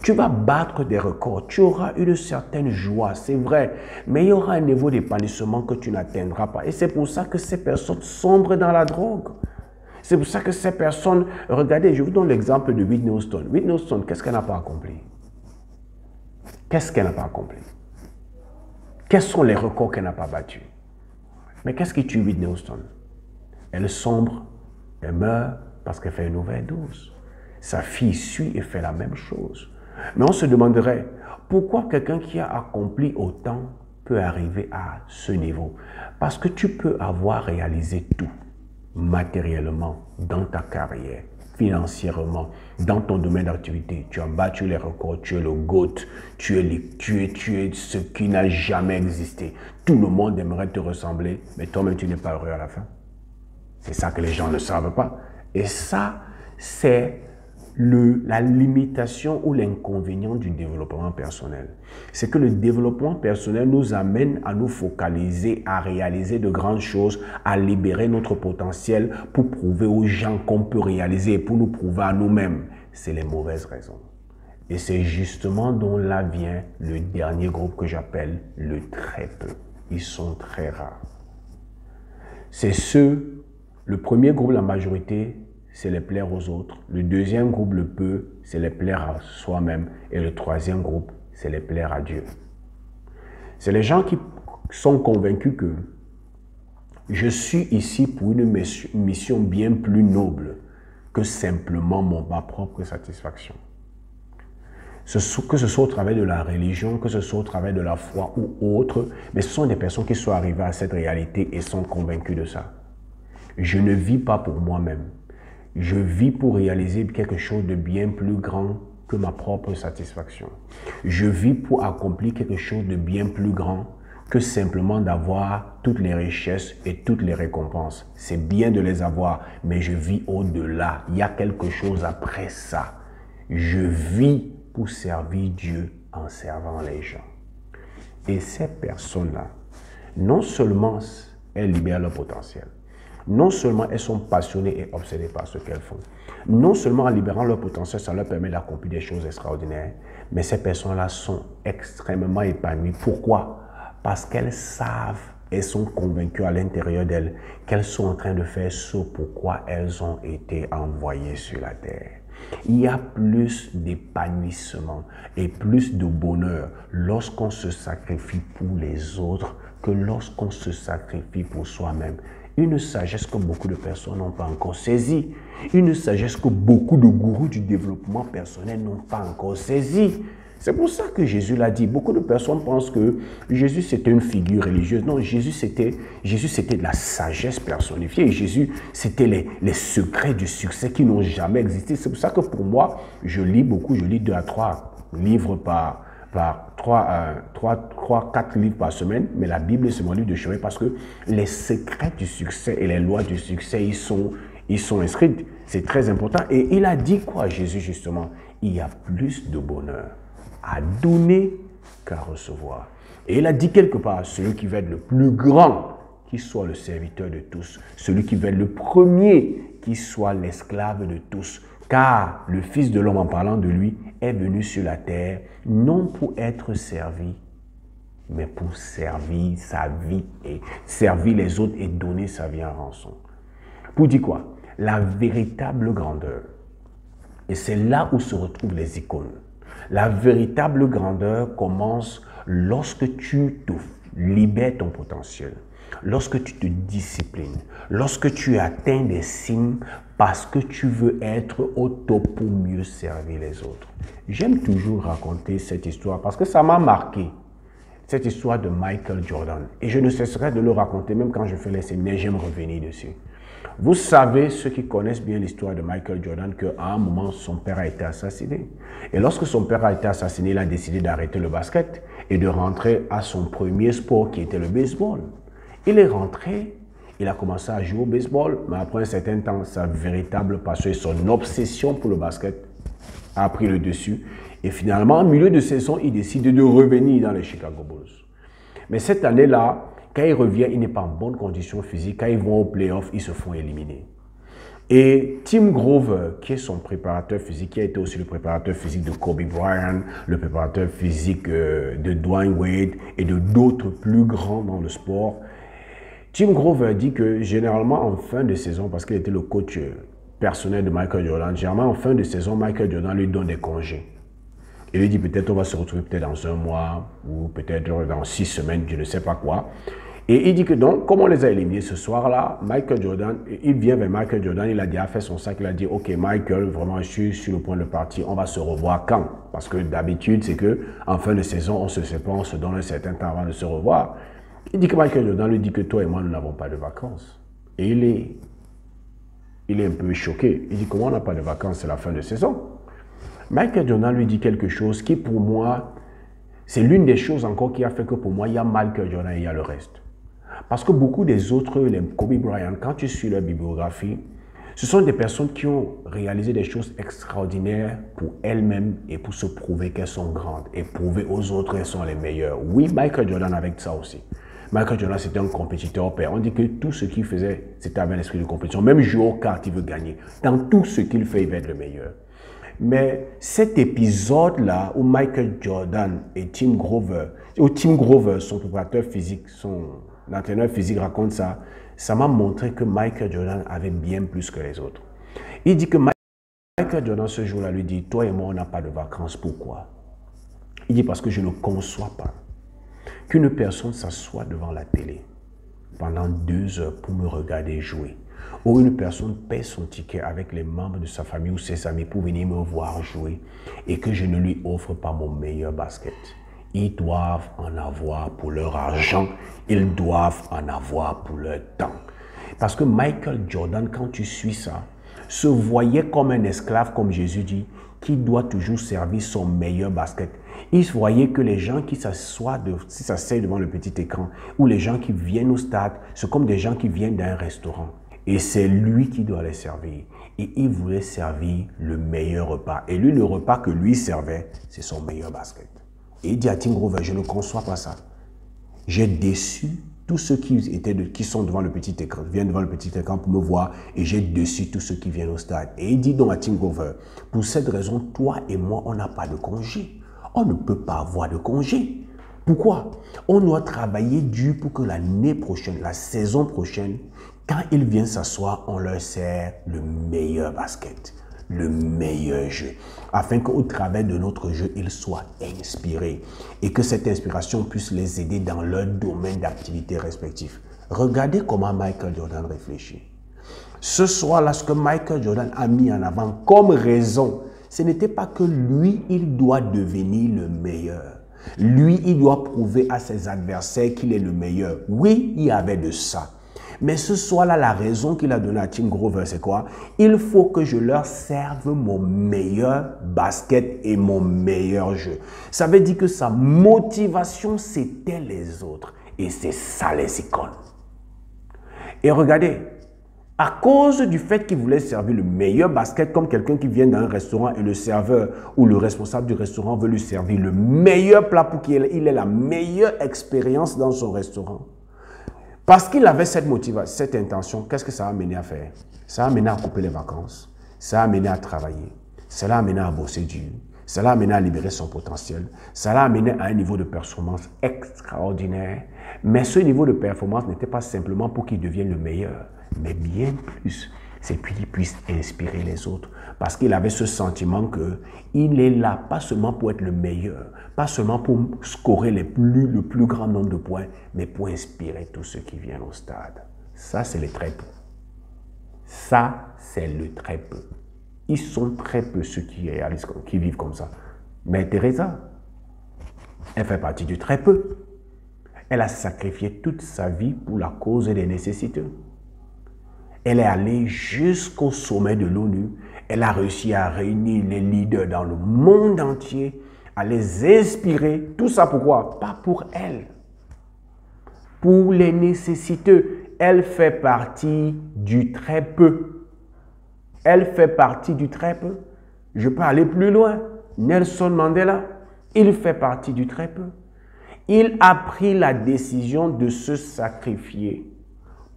Tu vas battre des records, tu auras une certaine joie, c'est vrai, mais il y aura un niveau d'épanouissement que tu n'atteindras pas. Et c'est pour ça que ces personnes sombrent dans la drogue. C'est pour ça que ces personnes, regardez, je vous donne l'exemple de Whitney Houston. Whitney Houston, qu'est-ce qu'elle n'a pas accompli? Qu'est-ce qu'elle n'a pas accompli? Quels sont les records qu'elle n'a pas battus? Mais qu'est-ce qui tue Whitney Houston? Elle sombre, elle meurt parce qu'elle fait une overdose. Sa fille suit et fait la même chose. Mais on se demanderait, pourquoi quelqu'un qui a accompli autant peut arriver à ce niveau? Parce que tu peux avoir réalisé tout, matériellement, dans ta carrière, financièrement, dans ton domaine d'activité. Tu as battu les records, tu es le GOAT, tu es ce qui n'a jamais existé. Tout le monde aimerait te ressembler, mais toi-même tu n'es pas heureux à la fin. C'est ça que les gens ne savent pas. Et ça, c'est la limitation ou l'inconvénient du développement personnel. C'est que le développement personnel nous amène à nous focaliser, à réaliser de grandes choses, à libérer notre potentiel pour prouver aux gens qu'on peut réaliser et pour nous prouver à nous-mêmes. C'est les mauvaises raisons. Et c'est justement dont là vient le dernier groupe que j'appelle le très peu. Ils sont très rares. C'est le premier groupe, la majorité, c'est les plaire aux autres. Le deuxième groupe, le peu, c'est les plaire à soi-même. Et le troisième groupe, c'est les plaire à Dieu. C'est les gens qui sont convaincus que je suis ici pour une mission bien plus noble que simplement ma propre satisfaction. Que ce soit au travers de la religion, que ce soit au travers de la foi ou autre, mais ce sont des personnes qui sont arrivées à cette réalité et sont convaincues de ça. Je ne vis pas pour moi-même. Je vis pour réaliser quelque chose de bien plus grand que ma propre satisfaction. Je vis pour accomplir quelque chose de bien plus grand que simplement d'avoir toutes les richesses et toutes les récompenses. C'est bien de les avoir, mais je vis au-delà. Il y a quelque chose après ça. Je vis pour servir Dieu en servant les gens. Et ces personnes-là, non seulement elles libèrent leur potentiel, non seulement elles sont passionnées et obsédées par ce qu'elles font, non seulement en libérant leur potentiel, ça leur permet d'accomplir des choses extraordinaires, mais ces personnes-là sont extrêmement épanouies. Pourquoi? Parce qu'elles savent, elles sont convaincues à l'intérieur d'elles qu'elles sont en train de faire ce pourquoi elles ont été envoyées sur la terre. Il y a plus d'épanouissement et plus de bonheur lorsqu'on se sacrifie pour les autres que lorsqu'on se sacrifie pour soi-même. Une sagesse que beaucoup de personnes n'ont pas encore saisie. Une sagesse que beaucoup de gourous du développement personnel n'ont pas encore saisie. C'est pour ça que Jésus l'a dit. Beaucoup de personnes pensent que Jésus c'était une figure religieuse. Non, Jésus c'était de la sagesse personnifiée. Jésus c'était les secrets du succès qui n'ont jamais existé. C'est pour ça que pour moi, je lis beaucoup. Je lis 2 à 3 livres par 4 livres par semaine, mais la Bible, c'est mon livre de chevet parce que les secrets du succès et les lois du succès, ils sont inscrits. C'est très important. Et il a dit quoi, Jésus, justement? Il y a plus de bonheur à donner qu'à recevoir. Et il a dit quelque part, celui qui veut être le plus grand, qui soit le serviteur de tous. Celui qui veut être le premier, qui soit l'esclave de tous. Car le Fils de l'homme, en parlant de lui, est venu sur la terre, non pour être servi, mais pour servir sa vie et servir les autres et donner sa vie en rançon. Pour dire quoi? La véritable grandeur. Et c'est là où se retrouvent les icônes. La véritable grandeur commence lorsque tu te libères ton potentiel, lorsque tu te disciplines, lorsque tu atteins des signes parce que tu veux être au top pour mieux servir les autres. J'aime toujours raconter cette histoire parce que ça m'a marqué, cette histoire de Michael Jordan. Et je ne cesserai de le raconter, même quand je fais les séminaires, j'aime revenir dessus. Vous savez, ceux qui connaissent bien l'histoire de Michael Jordan, qu'à un moment, son père a été assassiné. Et lorsque son père a été assassiné, il a décidé d'arrêter le basket et de rentrer à son premier sport qui était le baseball. Il est rentré, il a commencé à jouer au baseball, mais après un certain temps, sa véritable passion et son obsession pour le basket a pris le dessus. Et finalement, en milieu de saison, il décide de revenir dans les Chicago Bulls. Mais cette année-là, quand il revient, il n'est pas en bonne condition physique. Quand ils vont au playoff, ils se font éliminer. Et Tim Grover, qui est son préparateur physique, qui a été aussi le préparateur physique de Kobe Bryant, le préparateur physique de Dwayne Wade et de d'autres plus grands dans le sport, Tim Grover dit que généralement en fin de saison, parce qu'il était le coach personnel de Michael Jordan, généralement en fin de saison, Michael Jordan lui donne des congés. Il lui dit peut-être on va se retrouver peut-être dans un mois ou peut-être dans 6 semaines, je ne sais pas quoi. Et il dit que donc, comme on les a éliminés ce soir-là, Michael Jordan, il vient vers Michael Jordan, il a déjà fait son sac, il a dit « Ok Michael, vraiment je suis sur le point de partir, on va se revoir quand ?» Parce que d'habitude, c'est qu'en fin de saison, on se sépare, on se donne un certain temps avant de se revoir. Il dit que Michael Jordan lui dit que toi et moi, nous n'avons pas de vacances. Et il est un peu choqué. Il dit « Comment on n'a pas de vacances, c'est la fin de saison ?» Michael Jordan lui dit quelque chose qui pour moi, c'est l'une des choses encore qui a fait que pour moi, il y a Michael Jordan et il y a le reste. Parce que beaucoup des autres, les Kobe Bryant, quand tu suis leur bibliographie, ce sont des personnes qui ont réalisé des choses extraordinaires pour elles-mêmes et pour se prouver qu'elles sont grandes et prouver aux autres qu'elles sont les meilleures. Oui, Michael Jordan avec ça aussi. Michael Jordan, c'était un compétiteur père. On dit que tout ce qu'il faisait, c'était avec l'esprit de compétition. Même jouer aux cartes, il veut gagner. Dans tout ce qu'il fait, il va être le meilleur. Mais cet épisode-là, où Michael Jordan et Tim Grover, son préparateur physique, son entraîneur physique raconte ça, ça m'a montré que Michael Jordan avait bien plus que les autres. Il dit que Michael Jordan, ce jour-là, lui dit, toi et moi, on n'a pas de vacances. Pourquoi? Il dit, parce que je ne conçois pas qu'une personne s'assoit devant la télé pendant 2 heures pour me regarder jouer. Ou une personne paie son ticket avec les membres de sa famille ou ses amis pour venir me voir jouer et que je ne lui offre pas mon meilleur basket. Ils doivent en avoir pour leur argent, ils doivent en avoir pour leur temps. Parce que Michael Jordan, quand tu suis ça, se voyait comme un esclave, comme Jésus dit, qui doit toujours servir son meilleur basket. Il voyait que les gens qui s'asseyent devant le petit écran ou les gens qui viennent au stade, c'est comme des gens qui viennent d'un restaurant. Et c'est lui qui doit les servir. Et il voulait servir le meilleur repas. Et lui, le repas que lui servait, c'est son meilleur basket. Et il dit à Tim Grover, je ne conçois pas ça. J'ai déçu tous ceux qui sont devant le petit écran, viennent devant le petit écran pour me voir, et j'ai déçu tous ceux qui viennent au stade. Et il dit donc à Tim Grover, pour cette raison, toi et moi, on n'a pas de congé. On ne peut pas avoir de congé. Pourquoi? On doit travailler dur pour que l'année prochaine, la saison prochaine, quand ils viennent s'asseoir, on leur sert le meilleur basket, le meilleur jeu, afin qu'au travers de notre jeu, ils soient inspirés et que cette inspiration puisse les aider dans leur domaine d'activité respectif. Regardez comment Michael Jordan réfléchit. Ce soir-là, ce que Michael Jordan a mis en avant comme raison, ce n'était pas que lui, il doit devenir le meilleur. Lui, il doit prouver à ses adversaires qu'il est le meilleur. Oui, il y avait de ça. Mais ce soir-là, la raison qu'il a donnée à Tim Grover, c'est quoi? Il faut que je leur serve mon meilleur basket et mon meilleur jeu. Ça veut dire que sa motivation, c'était les autres. Et c'est ça les icônes. Et regardez, à cause du fait qu'il voulait servir le meilleur basket, comme quelqu'un qui vient d'un restaurant et le serveur ou le responsable du restaurant veut lui servir le meilleur plat pour qu'il ait la meilleure expérience dans son restaurant. Parce qu'il avait cette motivation, cette intention, qu'est-ce que ça a amené à faire? Ça a amené à couper les vacances, ça a amené à travailler, ça l'a amené à bosser dur, ça l'a amené à libérer son potentiel, ça l'a amené à un niveau de performance extraordinaire. Mais ce niveau de performance n'était pas simplement pour qu'il devienne le meilleur, mais bien plus. c'est qu'il puisse inspirer les autres. Parce qu'il avait ce sentiment qu'il est là, pas seulement pour être le meilleur, pas seulement pour scorer le plus grand nombre de points, mais pour inspirer tous ceux qui viennent au stade. Ça, c'est le très peu. Ça, c'est le très peu. Ils sont très peu ceux qui vivent comme ça. Mais Teresa, elle fait partie du très peu. Elle a sacrifié toute sa vie pour la cause des nécessiteux. Elle est allée jusqu'au sommet de l'ONU. Elle a réussi à réunir les leaders dans le monde entier, à les inspirer. Tout ça pourquoi? Pas pour elle. Pour les nécessiteux. Elle fait partie du très peu. Elle fait partie du très peu. Je peux aller plus loin. Nelson Mandela, il fait partie du très peu. Il a pris la décision de se sacrifier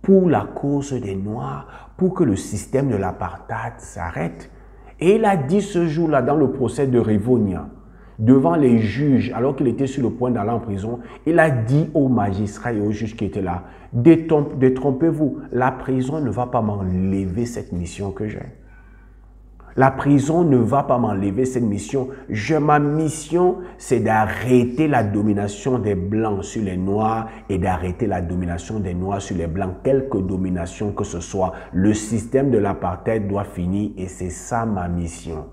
pour la cause des Noirs, pour que le système de l'apartheid s'arrête. Et il a dit ce jour-là dans le procès de Rivonia, devant les juges, alors qu'il était sur le point d'aller en prison, il a dit aux magistrats et aux juges qui étaient là, détrompez-vous, la prison ne va pas m'enlever cette mission que j'ai. La prison ne va pas m'enlever cette mission. Ma mission, c'est d'arrêter la domination des Blancs sur les Noirs et d'arrêter la domination des Noirs sur les Blancs. Quelque domination que ce soit, le système de l'apartheid doit finir et c'est ça ma mission.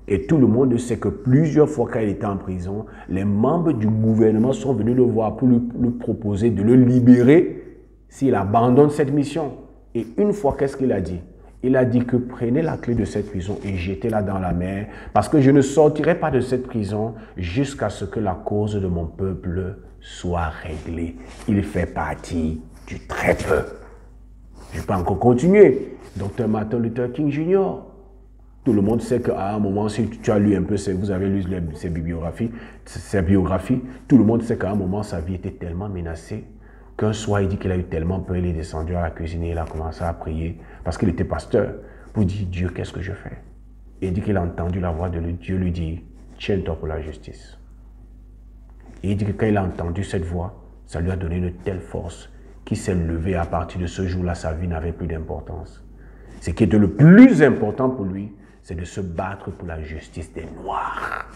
Et tout le monde sait que plusieurs fois quand il était en prison, les membres du gouvernement sont venus le voir pour lui proposer de le libérer s'il abandonne cette mission. Et une fois, qu'est-ce qu'il a dit? Il a dit que prenez la clé de cette prison et jetez-la dans la mer parce que je ne sortirai pas de cette prison jusqu'à ce que la cause de mon peuple soit réglée. Il fait partie du très peu. Je peux encore continuer. Dr. Martin Luther King Jr. Tout le monde sait qu'à un moment, si tu as lu un peu, vous avez lu ses biographies, tout le monde sait qu'à un moment, sa vie était tellement menacée qu'un soir, il dit qu'il a eu tellement peur, il est descendu à la cuisine et il a commencé à prier parce qu'il était pasteur pour dire « Dieu, qu'est-ce que je fais ?» Et il dit qu'il a entendu la voix de Dieu lui dire « Tiens-toi pour la justice ». Et il dit que quand il a entendu cette voix, ça lui a donné une telle force qu'il s'est levé. À partir de ce jour-là, sa vie n'avait plus d'importance. Ce qui était le plus important pour lui, c'est de se battre pour la justice des Noirs.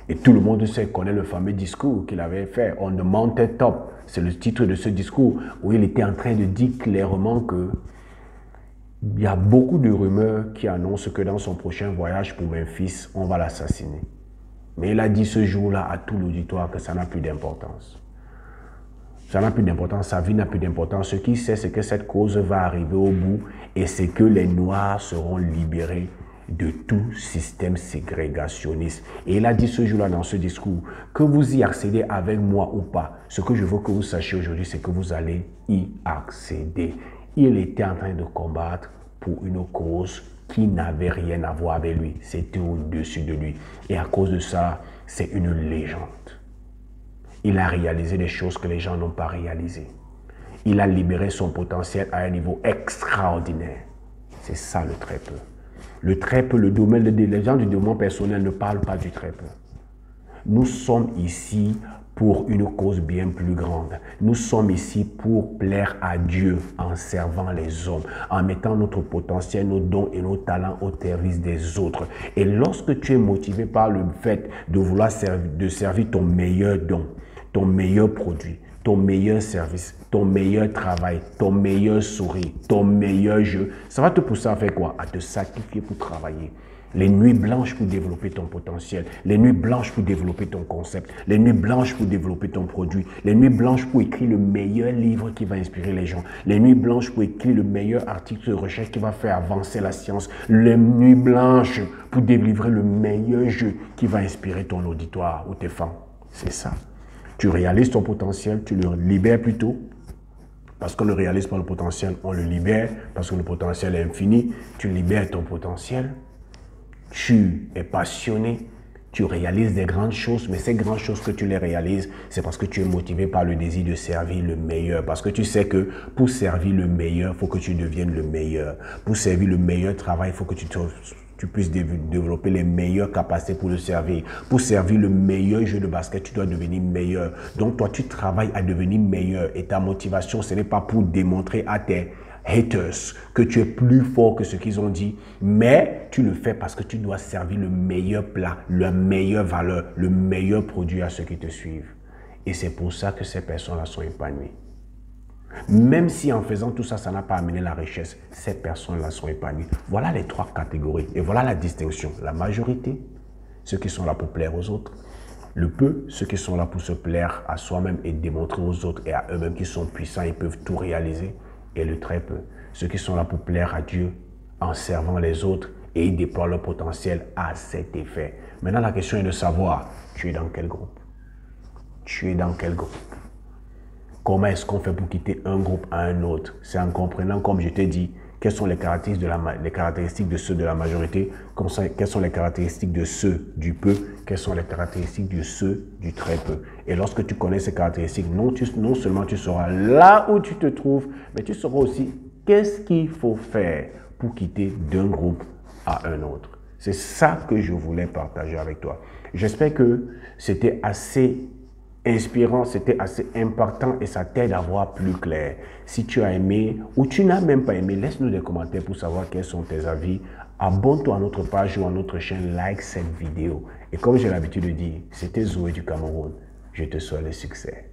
Et tout le monde connaît le fameux discours qu'il avait fait, On the Mountain Top. C'est le titre de ce discours où il était en train de dire clairement que il y a beaucoup de rumeurs qui annoncent que dans son prochain voyage pour Memphis, on va l'assassiner. Mais il a dit ce jour-là à tout l'auditoire que ça n'a plus d'importance. Ça n'a plus d'importance, sa vie n'a plus d'importance. Ce qu'il sait, c'est que cette cause va arriver au bout et c'est que les Noirs seront libérés de tout système ségrégationniste. Et il a dit ce jour-là dans ce discours, que vous y accédez avec moi ou pas, ce que je veux que vous sachiez aujourd'hui, c'est que vous allez y accéder. Il était en train de combattre pour une cause qui n'avait rien à voir avec lui. C'était au-dessus de lui. Et à cause de ça, c'est une légende. Il a réalisé des choses que les gens n'ont pas réalisées. Il a libéré son potentiel à un niveau extraordinaire. C'est ça le très peu. Le très peu, le domaine, les gens du développement personnel ne parlent pas du très peu. Nous sommes ici pour une cause bien plus grande. Nous sommes ici pour plaire à Dieu en servant les hommes, en mettant notre potentiel, nos dons et nos talents au service des autres. Et lorsque tu es motivé par le fait de vouloir servir ton meilleur don, ton meilleur produit, ton meilleur service, ton meilleur travail, ton meilleur sourire, ton meilleur jeu, ça va te pousser à faire quoi? À te sacrifier pour travailler. Les nuits blanches pour développer ton potentiel, les nuits blanches pour développer ton concept, les nuits blanches pour développer ton produit, les nuits blanches pour écrire le meilleur livre qui va inspirer les gens, les nuits blanches pour écrire le meilleur article de recherche qui va faire avancer la science, les nuits blanches pour délivrer le meilleur jeu qui va inspirer ton auditoire ou tes fans. C'est ça. Tu réalises ton potentiel, tu le libères plutôt. Parce qu'on ne réalise pas le potentiel, on le libère. Parce que le potentiel est infini, tu libères ton potentiel. Tu es passionné, tu réalises des grandes choses, mais ces grandes choses que tu les réalises, c'est parce que tu es motivé par le désir de servir le meilleur. Parce que tu sais que pour servir le meilleur, il faut que tu deviennes le meilleur. Pour servir le meilleur travail, il faut que tu puisses développer les meilleures capacités pour le servir. Pour servir le meilleur jeu de basket, tu dois devenir meilleur. Donc toi, tu travailles à devenir meilleur. Et ta motivation, ce n'est pas pour démontrer à tes haters, que tu es plus fort que ce qu'ils ont dit, mais tu le fais parce que tu dois servir le meilleur plat, la meilleure valeur, le meilleur produit à ceux qui te suivent. Et c'est pour ça que ces personnes-là sont épanouies. Même si en faisant tout ça, ça n'a pas amené la richesse, ces personnes-là sont épanouies. Voilà les 3 catégories. Et voilà la distinction. La majorité, ceux qui sont là pour plaire aux autres. Le peu, ceux qui sont là pour se plaire à soi-même et démontrer aux autres et à eux-mêmes qu'ils sont puissants et peuvent tout réaliser. Et le très peu, ceux qui sont là pour plaire à Dieu en servant les autres et ils déploient leur potentiel à cet effet. Maintenant, la question est de savoir, tu es dans quel groupe? Tu es dans quel groupe? Comment est-ce qu'on fait pour quitter un groupe à un autre? C'est en comprenant, comme je t'ai dit, quelles sont les caractéristiques de ceux de la majorité, quelles sont les caractéristiques de ceux du peu, quelles sont les caractéristiques de ceux du très peu. Et lorsque tu connais ces caractéristiques, non seulement tu sauras là où tu te trouves, mais tu sauras aussi qu'est-ce qu'il faut faire pour quitter d'un groupe à un autre. C'est ça que je voulais partager avec toi. J'espère que c'était assez inspirant, c'était assez impactant et ça t'aide à voir plus clair. Si tu as aimé ou tu n'as même pas aimé, laisse-nous des commentaires pour savoir quels sont tes avis. Abonne-toi à notre page ou à notre chaîne, like cette vidéo. Et comme j'ai l'habitude de dire, c'était Zoé du Cameroun. Je te souhaite le succès.